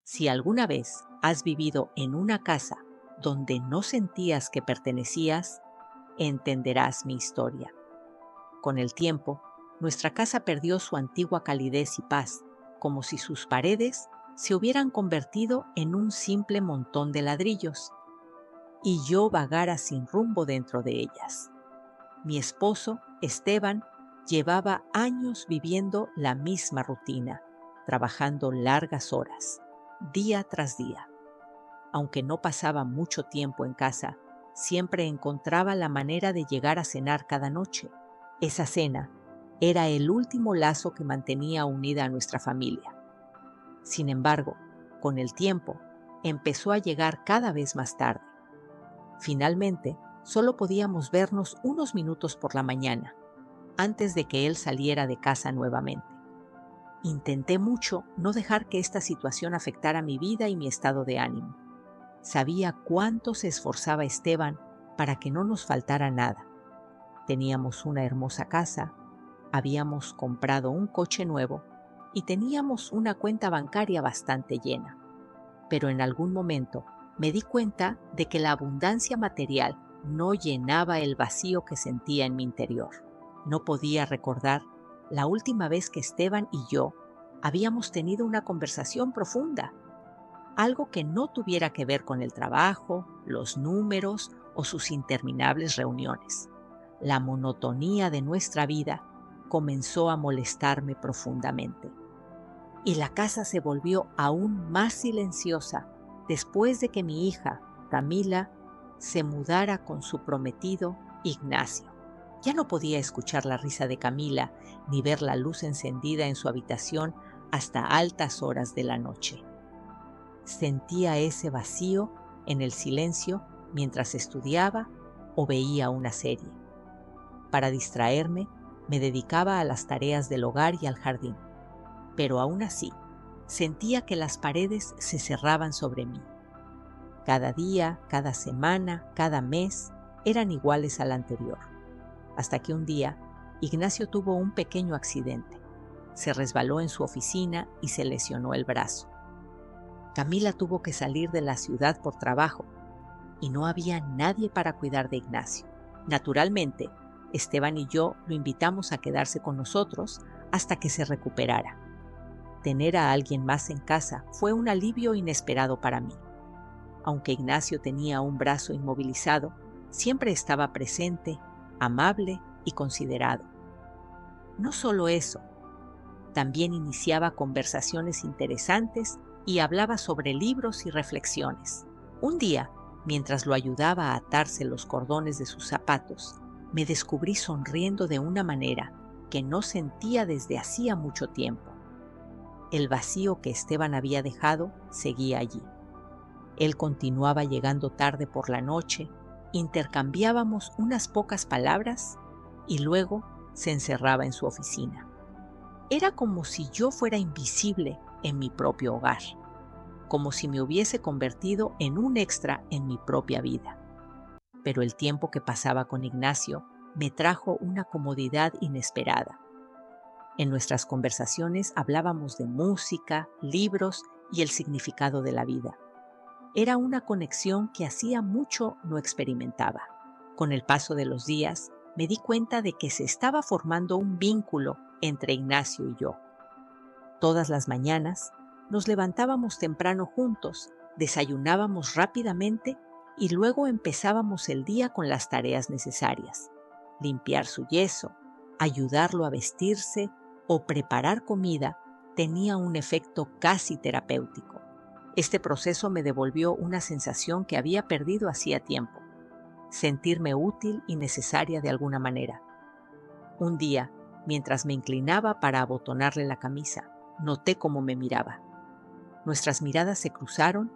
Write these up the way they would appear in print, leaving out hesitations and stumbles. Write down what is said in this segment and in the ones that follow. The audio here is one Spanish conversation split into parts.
Si alguna vez has vivido en una casa donde no sentías que pertenecías, entenderás mi historia. Con el tiempo, nuestra casa perdió su antigua calidez y paz, como si sus paredes se hubieran convertido en un simple montón de ladrillos, y yo vagara sin rumbo dentro de ellas. Mi esposo, Esteban, llevaba años viviendo la misma rutina, trabajando largas horas, día tras día. Aunque no pasaba mucho tiempo en casa, siempre encontraba la manera de llegar a cenar cada noche. Esa cena era el último lazo que mantenía unida a nuestra familia. Sin embargo, con el tiempo, empezó a llegar cada vez más tarde. Finalmente, solo podíamos vernos unos minutos por la mañana, antes de que él saliera de casa nuevamente. Intenté mucho no dejar que esta situación afectara mi vida y mi estado de ánimo. Sabía cuánto se esforzaba Esteban para que no nos faltara nada. Teníamos una hermosa casa, habíamos comprado un coche nuevo y teníamos una cuenta bancaria bastante llena. Pero en algún momento me di cuenta de que la abundancia material no llenaba el vacío que sentía en mi interior. No podía recordar la última vez que Esteban y yo habíamos tenido una conversación profunda, algo que no tuviera que ver con el trabajo, los números o sus interminables reuniones. La monotonía de nuestra vida comenzó a molestarme profundamente. Y la casa se volvió aún más silenciosa después de que mi hija, Camila, se mudara con su prometido, Ignacio. Ya no podía escuchar la risa de Camila ni ver la luz encendida en su habitación hasta altas horas de la noche. Sentía ese vacío en el silencio mientras estudiaba o veía una serie. Para distraerme, me dedicaba a las tareas del hogar y al jardín, pero aún así, sentía que las paredes se cerraban sobre mí. Cada día, cada semana, cada mes eran iguales al anterior, hasta que un día Ignacio tuvo un pequeño accidente. Se resbaló en su oficina y se lesionó el brazo. Camila tuvo que salir de la ciudad por trabajo y no había nadie para cuidar de Ignacio. Naturalmente, Esteban y yo lo invitamos a quedarse con nosotros hasta que se recuperara. Tener a alguien más en casa fue un alivio inesperado para mí. Aunque Ignacio tenía un brazo inmovilizado, siempre estaba presente, amable y considerado. No solo eso, también iniciaba conversaciones interesantes y hablaba sobre libros y reflexiones. Un día, mientras lo ayudaba a atarse los cordones de sus zapatos, me descubrí sonriendo de una manera que no sentía desde hacía mucho tiempo. El vacío que Esteban había dejado seguía allí. Él continuaba llegando tarde por la noche, intercambiábamos unas pocas palabras y luego se encerraba en su oficina. Era como si yo fuera invisible en mi propio hogar, como si me hubiese convertido en un extra en mi propia vida. Pero el tiempo que pasaba con Ignacio me trajo una comodidad inesperada. En nuestras conversaciones hablábamos de música, libros y el significado de la vida. Era una conexión que hacía mucho no experimentaba. Con el paso de los días, me di cuenta de que se estaba formando un vínculo entre Ignacio y yo. Todas las mañanas nos levantábamos temprano juntos, desayunábamos rápidamente y luego empezábamos el día con las tareas necesarias: limpiar su yeso, ayudarlo a vestirse o preparar comida tenía un efecto casi terapéutico. Este proceso me devolvió una sensación que había perdido hacía tiempo: sentirme útil y necesaria de alguna manera. Un día, mientras me inclinaba para abotonarle la camisa, noté cómo me miraba. Nuestras miradas se cruzaron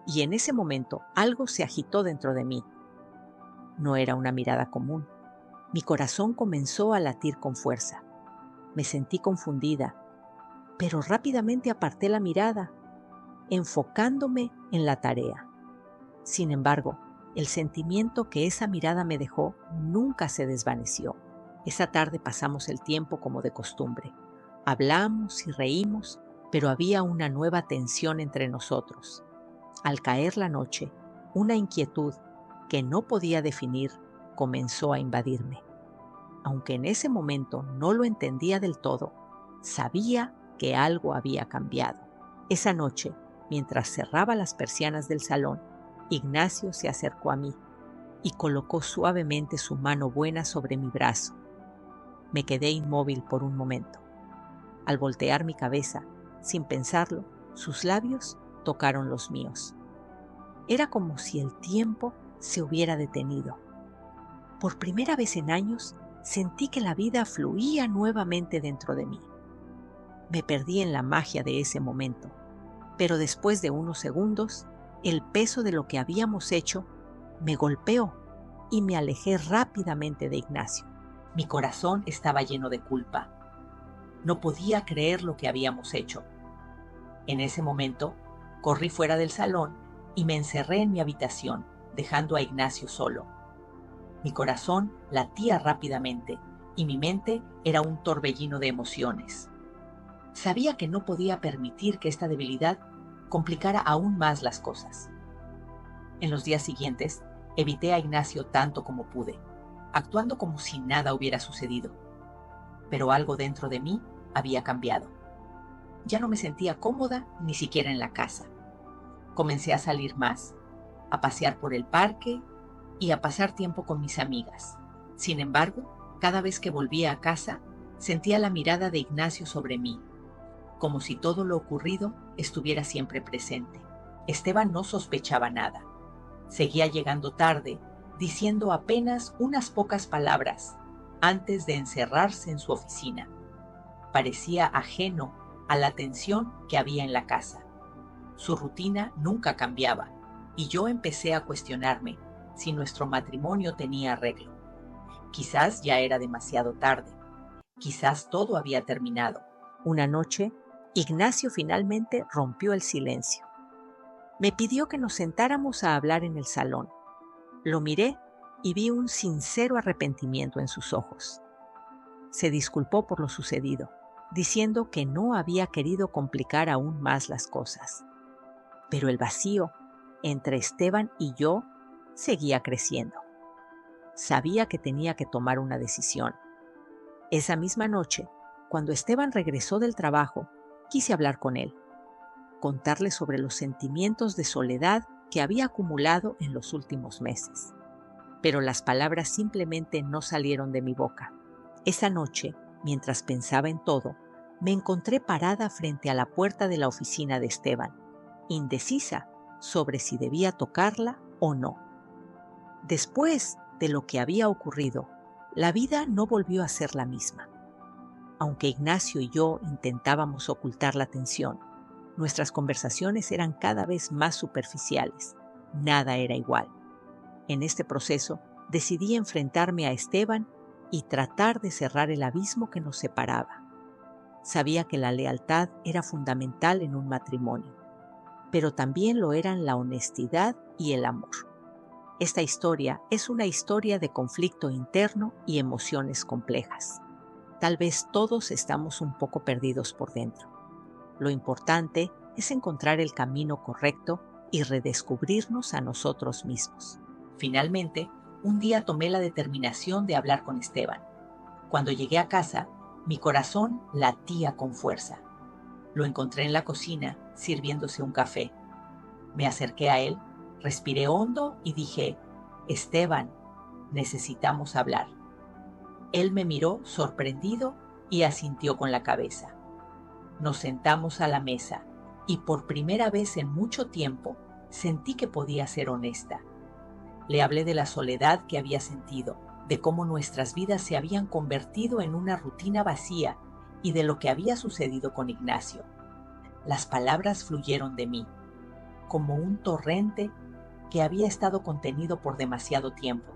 y en ese momento algo se agitó dentro de mí. No era una mirada común. Mi corazón comenzó a latir con fuerza. Me sentí confundida, pero rápidamente aparté la mirada, enfocándome en la tarea. Sin embargo, el sentimiento que esa mirada me dejó nunca se desvaneció. Esa tarde pasamos el tiempo como de costumbre. Hablamos y reímos, pero había una nueva tensión entre nosotros. Al caer la noche, una inquietud que no podía definir comenzó a invadirme. Aunque en ese momento no lo entendía del todo, sabía que algo había cambiado. Esa noche, mientras cerraba las persianas del salón, Ignacio se acercó a mí y colocó suavemente su mano buena sobre mi brazo. Me quedé inmóvil por un momento. Al voltear mi cabeza, sin pensarlo, sus labios tocaron los míos. Era como si el tiempo se hubiera detenido. Por primera vez en años, sentí que la vida fluía nuevamente dentro de mí. Me perdí en la magia de ese momento, pero después de unos segundos, el peso de lo que habíamos hecho me golpeó y me alejé rápidamente de Ignacio. Mi corazón estaba lleno de culpa. No podía creer lo que habíamos hecho. En ese momento, corrí fuera del salón y me encerré en mi habitación, dejando a Ignacio solo. Mi corazón latía rápidamente y mi mente era un torbellino de emociones. Sabía que no podía permitir que esta debilidad complicara aún más las cosas. En los días siguientes, evité a Ignacio tanto como pude, actuando como si nada hubiera sucedido. Pero algo dentro de mí había cambiado. Ya no me sentía cómoda ni siquiera en la casa. Comencé a salir más, a pasear por el parque y a pasar tiempo con mis amigas. Sin embargo, cada vez que volvía a casa, sentía la mirada de Ignacio sobre mí, como si todo lo ocurrido estuviera siempre presente. Esteban no sospechaba nada. Seguía llegando tarde, diciendo apenas unas pocas palabras antes de encerrarse en su oficina. Parecía ajeno a la tensión que había en la casa. Su rutina nunca cambiaba y yo empecé a cuestionarme si nuestro matrimonio tenía arreglo. Quizás ya era demasiado tarde. Quizás todo había terminado. Una noche, Ignacio finalmente rompió el silencio. Me pidió que nos sentáramos a hablar en el salón. Lo miré y vi un sincero arrepentimiento en sus ojos. Se disculpó por lo sucedido, diciendo que no había querido complicar aún más las cosas. Pero el vacío entre Esteban y yo seguía creciendo. Sabía que tenía que tomar una decisión. Esa misma noche, cuando Esteban regresó del trabajo, quise hablar con él, contarle sobre los sentimientos de soledad que había acumulado en los últimos meses. Pero las palabras simplemente no salieron de mi boca. Esa noche, mientras pensaba en todo, me encontré parada frente a la puerta de la oficina de Esteban, indecisa sobre si debía tocarla o no. Después de lo que había ocurrido, la vida no volvió a ser la misma. Aunque Ignacio y yo intentábamos ocultar la tensión, nuestras conversaciones eran cada vez más superficiales. Nada era igual. En este proceso, decidí enfrentarme a Esteban y tratar de cerrar el abismo que nos separaba. Sabía que la lealtad era fundamental en un matrimonio, pero también lo eran la honestidad y el amor. Esta historia es una historia de conflicto interno y emociones complejas. Tal vez todos estamos un poco perdidos por dentro. Lo importante es encontrar el camino correcto y redescubrirnos a nosotros mismos. Finalmente, un día tomé la determinación de hablar con Esteban. Cuando llegué a casa, mi corazón latía con fuerza. Lo encontré en la cocina, sirviéndose un café. Me acerqué a él, respiré hondo y dije: Esteban, necesitamos hablar. Él me miró sorprendido y asintió con la cabeza. Nos sentamos a la mesa y por primera vez en mucho tiempo sentí que podía ser honesta. Le hablé de la soledad que había sentido, de cómo nuestras vidas se habían convertido en una rutina vacía y de lo que había sucedido con Ignacio. Las palabras fluyeron de mí, como un torrente que había estado contenido por demasiado tiempo.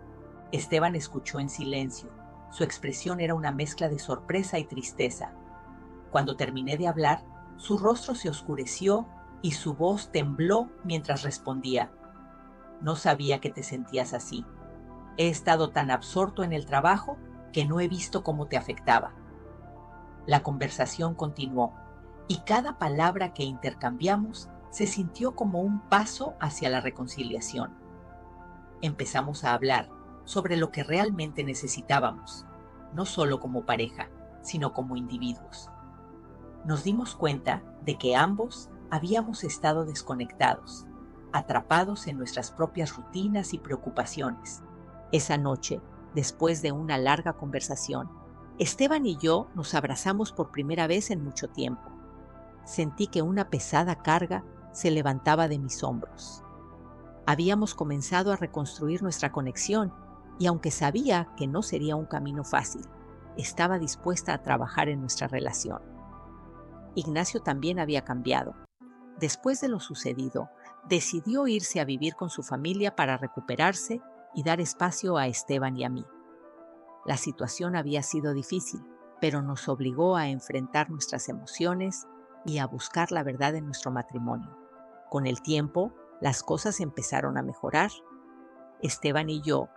Esteban escuchó en silencio. Su expresión era una mezcla de sorpresa y tristeza. Cuando terminé de hablar, su rostro se oscureció y su voz tembló mientras respondía: No sabía que te sentías así. He estado tan absorto en el trabajo que no he visto cómo te afectaba. La conversación continuó. y cada palabra que intercambiamos se sintió como un paso hacia la reconciliación. Empezamos a hablar sobre lo que realmente necesitábamos, no solo como pareja, sino como individuos. Nos dimos cuenta de que ambos habíamos estado desconectados, atrapados en nuestras propias rutinas y preocupaciones. Esa noche, después de una larga conversación, Esteban y yo nos abrazamos por primera vez en mucho tiempo. Sentí que una pesada carga se levantaba de mis hombros. Habíamos comenzado a reconstruir nuestra conexión y aunque sabía que no sería un camino fácil, estaba dispuesta a trabajar en nuestra relación. Ignacio también había cambiado. Después de lo sucedido, decidió irse a vivir con su familia para recuperarse y dar espacio a Esteban y a mí. La situación había sido difícil, pero nos obligó a enfrentar nuestras emociones y a buscar la verdad en nuestro matrimonio. Con el tiempo, las cosas empezaron a mejorar. Esteban y yo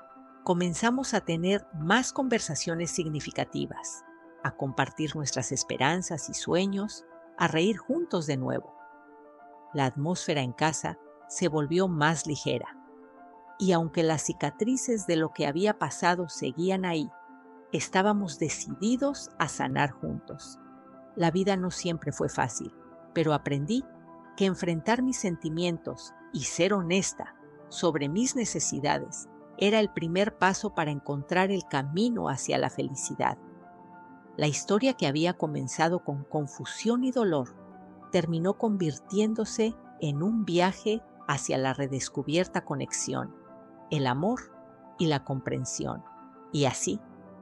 comenzamos a tener más conversaciones significativas, a compartir nuestras esperanzas y sueños, a reír juntos de nuevo. La atmósfera en casa se volvió más ligera, y aunque las cicatrices de lo que había pasado seguían ahí, estábamos decididos a sanar juntos. La vida no siempre fue fácil, pero aprendí que enfrentar mis sentimientos y ser honesta sobre mis necesidades era el primer paso para encontrar el camino hacia la felicidad. La historia que había comenzado con confusión y dolor terminó convirtiéndose en un viaje hacia la redescubierta conexión, el amor y la comprensión. Y así,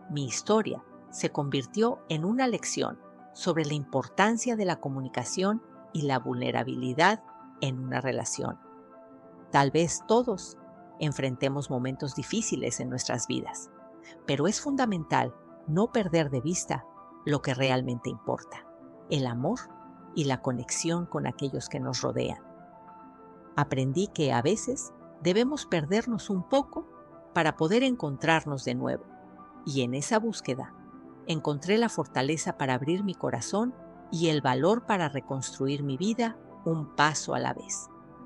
mi historia se convirtió en una lección sobre la importancia de la comunicación y la vulnerabilidad en una relación. Tal vez todos enfrentemos momentos difíciles en nuestras vidas, pero es fundamental no perder de vista lo que realmente importa, el amor y la conexión con aquellos que nos rodean. Aprendí que a veces debemos perdernos un poco para poder encontrarnos de nuevo, y en esa búsqueda encontré la fortaleza para abrir mi corazón y el valor para reconstruir mi vida un paso a la vez.